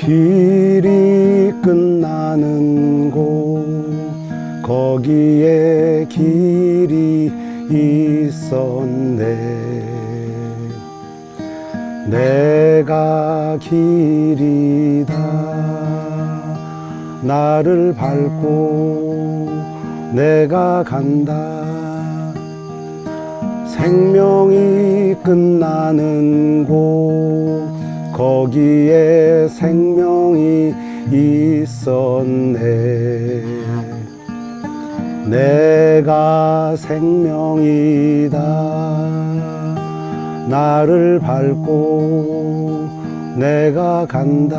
길이 끝나는 곳 거기에 길이 있었네. 내가 길이다. 나를 밟고 내가 간다. 생명이 끝나는 곳 거기에 생명이 있었네. 내가 생명이다. 나를 밟고 내가 간다.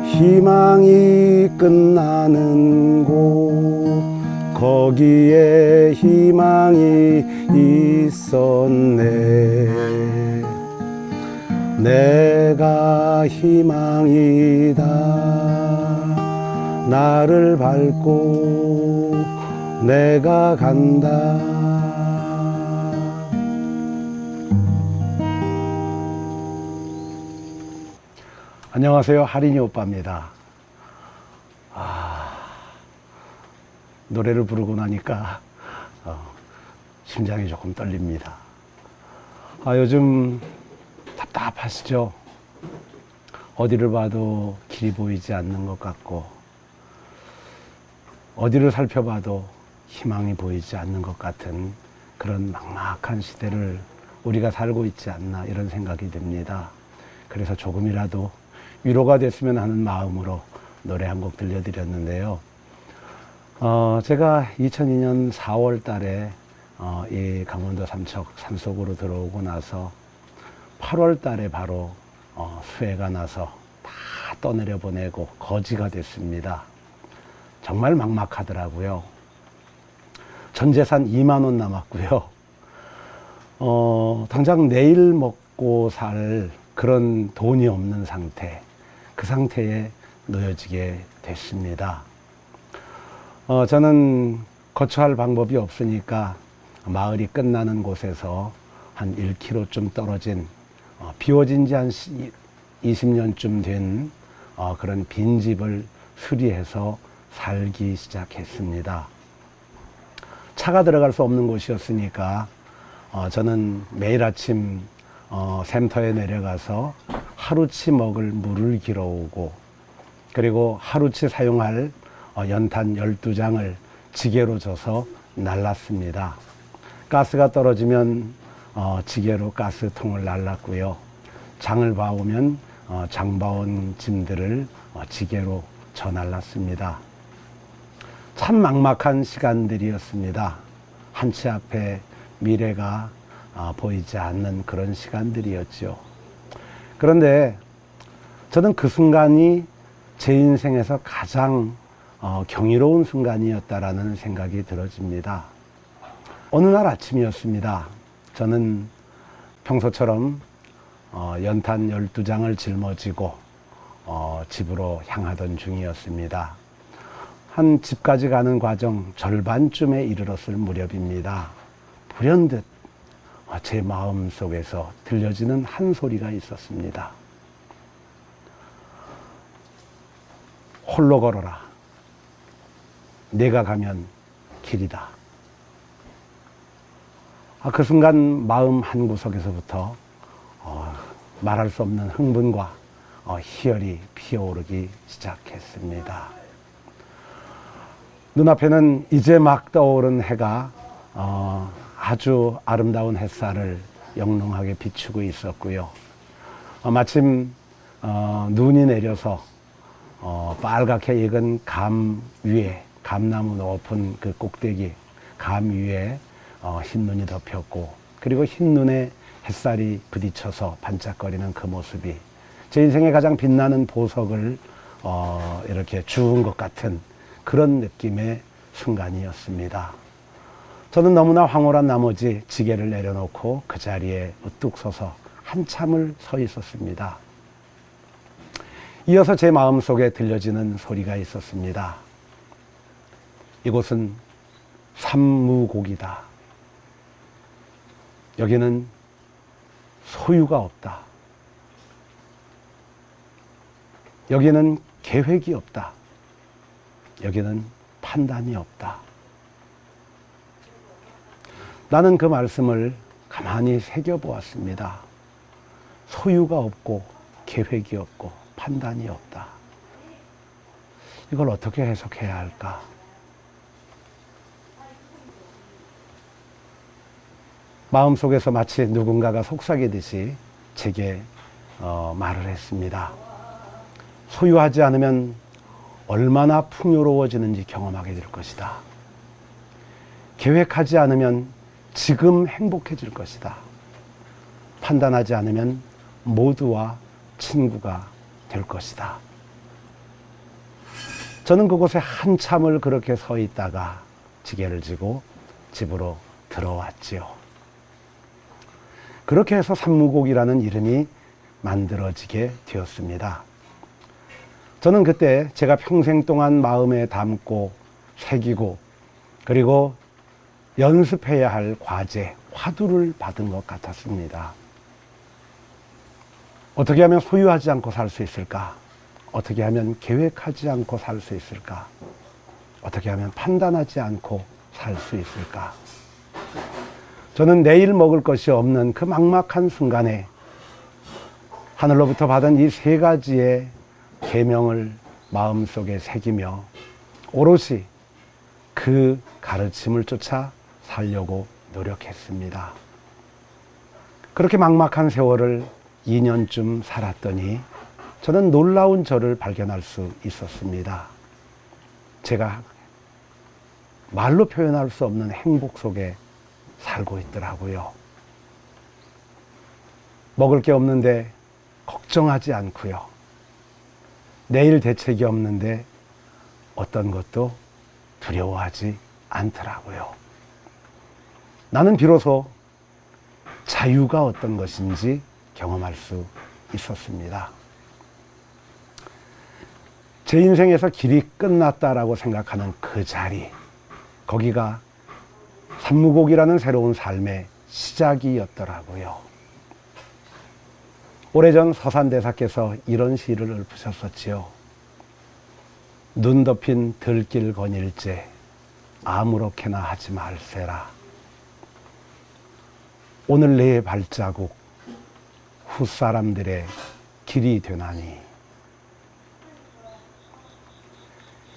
희망이 끝나는 곳 거기에 희망이 있었네. 내가 희망이다. 나를 밟고 내가 간다. 안녕하세요. 하린이 오빠입니다. 노래를 부르고 나니까 심장이 조금 떨립니다. 요즘 답답하시죠? 어디를 봐도 길이 보이지 않는 것 같고, 어디를 살펴봐도 희망이 보이지 않는 것 같은 그런 막막한 시대를 우리가 살고 있지 않나, 이런 생각이 듭니다. 그래서 조금이라도 위로가 됐으면 하는 마음으로 노래 한 곡 들려드렸는데요. 제가 2002년 4월 달에 이 강원도 삼척 산속으로 들어오고 나서 8월 달에 바로 수해가 나서 다 떠내려 보내고 거지가 됐습니다. 정말 막막하더라고요. 전 재산 2만 원 남았고요. 당장 내일 먹고 살 그런 돈이 없는 상태, 그 상태에 놓여지게 됐습니다. 저는 거처할 방법이 없으니까 마을이 끝나는 곳에서 한 1km쯤 떨어진 비워진 지 한 20년쯤 된 그런 빈집을 수리해서 살기 시작했습니다. 차가 들어갈 수 없는 곳이었으니까 저는 매일 아침 샘터에 내려가서 하루치 먹을 물을 길어오고, 그리고 하루치 사용할 연탄 12장을 지게로 져서 날랐습니다. 가스가 떨어지면 지게로 가스통을 날랐고요. 장을 봐오면 장 봐온 짐들을 지게로 져 날랐습니다. 참 막막한 시간들이었습니다. 한치 앞에 미래가 보이지 않는 그런 시간들이었죠. 그런데 저는 그 순간이 제 인생에서 가장 경이로운 순간이었다라는 생각이 들어집니다. 어느 날 아침이었습니다. 저는 평소처럼 연탄 12장을 짊어지고 집으로 향하던 중이었습니다. 한 집까지 가는 과정 절반쯤에 이르렀을 무렵입니다. 불현듯 제 마음 속에서 들려지는 한 소리가 있었습니다. 홀로 걸어라. 내가 가면 길이다. 그 순간 마음 한구석에서부터 말할 수 없는 흥분과 희열이 피어오르기 시작했습니다. 눈앞에는 이제 막 떠오른 해가 아주 아름다운 햇살을 영롱하게 비추고 있었고요. 마침 눈이 내려서 빨갛게 익은 감 위에, 감나무 높은 그 꼭대기 감 위에 흰눈이 덮였고, 그리고 흰눈에 햇살이 부딪혀서 반짝거리는 그 모습이 제 인생의 가장 빛나는 보석을 이렇게 주운 것 같은 그런 느낌의 순간이었습니다. 저는 너무나 황홀한 나머지 지게를 내려놓고 그 자리에 우뚝 서서 한참을 서 있었습니다. 이어서 제 마음속에 들려지는 소리가 있었습니다. 이곳은 삼무곡이다. 여기는 소유가 없다. 여기는 계획이 없다. 여기는 판단이 없다. 나는 그 말씀을 가만히 새겨보았습니다. 소유가 없고 계획이 없고 판단이 없다. 이걸 어떻게 해석해야 할까? 마음속에서 마치 누군가가 속삭이듯이 제게 말을 했습니다. 소유하지 않으면 얼마나 풍요로워지는지 경험하게 될 것이다. 계획하지 않으면 지금 행복해질 것이다. 판단하지 않으면 모두와 친구가 될 것이다. 저는 그곳에 한참을 그렇게 서 있다가 지게를 지고 집으로 들어왔지요. 그렇게 해서 삼무곡이라는 이름이 만들어지게 되었습니다. 저는 그때 제가 평생 동안 마음에 담고 새기고 그리고 연습해야 할 과제, 화두를 받은 것 같았습니다. 어떻게 하면 소유하지 않고 살 수 있을까? 어떻게 하면 계획하지 않고 살 수 있을까? 어떻게 하면 판단하지 않고 살 수 있을까? 저는 내일 먹을 것이 없는 그 막막한 순간에 하늘로부터 받은 이 세 가지의 계명을 마음속에 새기며 오롯이 그 가르침을 쫓아 살려고 노력했습니다. 그렇게 막막한 세월을 2년쯤 살았더니 저는 놀라운 저를 발견할 수 있었습니다. 제가 말로 표현할 수 없는 행복 속에 살고 있더라고요. 먹을 게 없는데 걱정하지 않고요. 내일 대책이 없는데 어떤 것도 두려워하지 않더라고요. 나는 비로소 자유가 어떤 것인지 경험할 수 있었습니다. 제 인생에서 길이 끝났다라고 생각하는 그 자리, 거기가 삼무곡이라는 새로운 삶의 시작이었더라고요. 오래전 서산대사께서 이런 시를 읊으셨었지요. 눈 덮인 들길 거닐제 아무렇게나 하지 말세라. 오늘 내 발자국 훗사람들의 길이 되나니.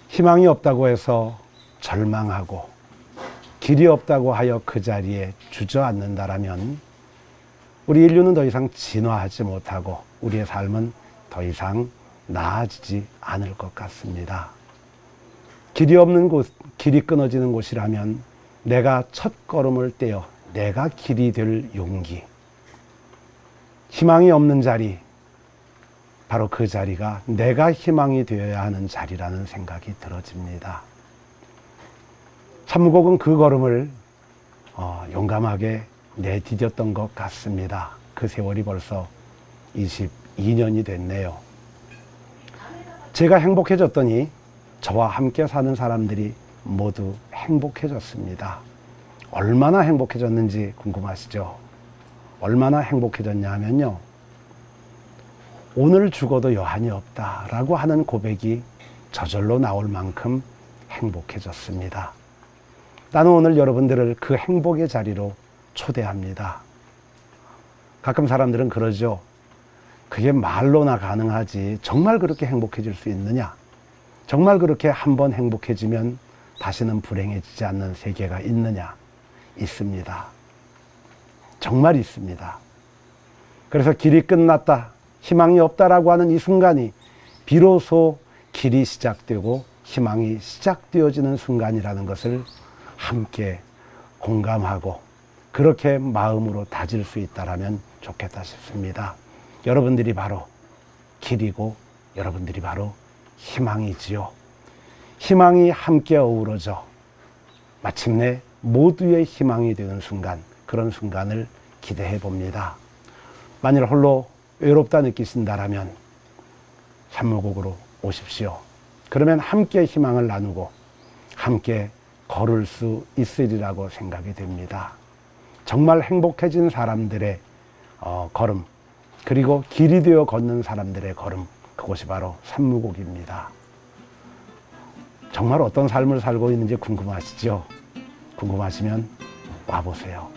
희망이 없다고 해서 절망하고 길이 없다고 하여 그 자리에 주저앉는다라면 우리 인류는 더 이상 진화하지 못하고 우리의 삶은 더 이상 나아지지 않을 것 같습니다. 길이 없는 곳, 길이 끊어지는 곳이라면 내가 첫 걸음을 떼어 내가 길이 될 용기, 희망이 없는 자리, 바로 그 자리가 내가 희망이 되어야 하는 자리라는 생각이 들어집니다. 삼무곡은 그 걸음을 용감하게 내디뎠던 것 같습니다. 그 세월이 벌써 22년이 됐네요. 제가 행복해졌더니 저와 함께 사는 사람들이 모두 행복해졌습니다. 얼마나 행복해졌는지 궁금하시죠? 얼마나 행복해졌냐 하면요, 오늘 죽어도 여한이 없다라고 하는 고백이 저절로 나올 만큼 행복해졌습니다. 나는 오늘 여러분들을 그 행복의 자리로 초대합니다. 가끔 사람들은 그러죠. 그게 말로나 가능하지 정말 그렇게 행복해질 수 있느냐? 정말 그렇게 한번 행복해지면 다시는 불행해지지 않는 세계가 있느냐? 있습니다. 정말 있습니다. 그래서 길이 끝났다, 희망이 없다라고 하는 이 순간이 비로소 길이 시작되고 희망이 시작되어지는 순간이라는 것을 함께 공감하고 그렇게 마음으로 다질 수 있다라면 좋겠다 싶습니다. 여러분들이 바로 길이고 여러분들이 바로 희망이지요. 희망이 함께 어우러져 마침내 모두의 희망이 되는 순간, 그런 순간을 기대해 봅니다. 만일 홀로 외롭다 느끼신다라면 삼무곡으로 오십시오. 그러면 함께 희망을 나누고 함께 걸을 수 있으리라고 생각이 됩니다. 정말 행복해진 사람들의 걸음, 그리고 길이 되어 걷는 사람들의 걸음, 그곳이 바로 산무곡입니다. 정말 어떤 삶을 살고 있는지 궁금하시죠? 궁금하시면 와보세요.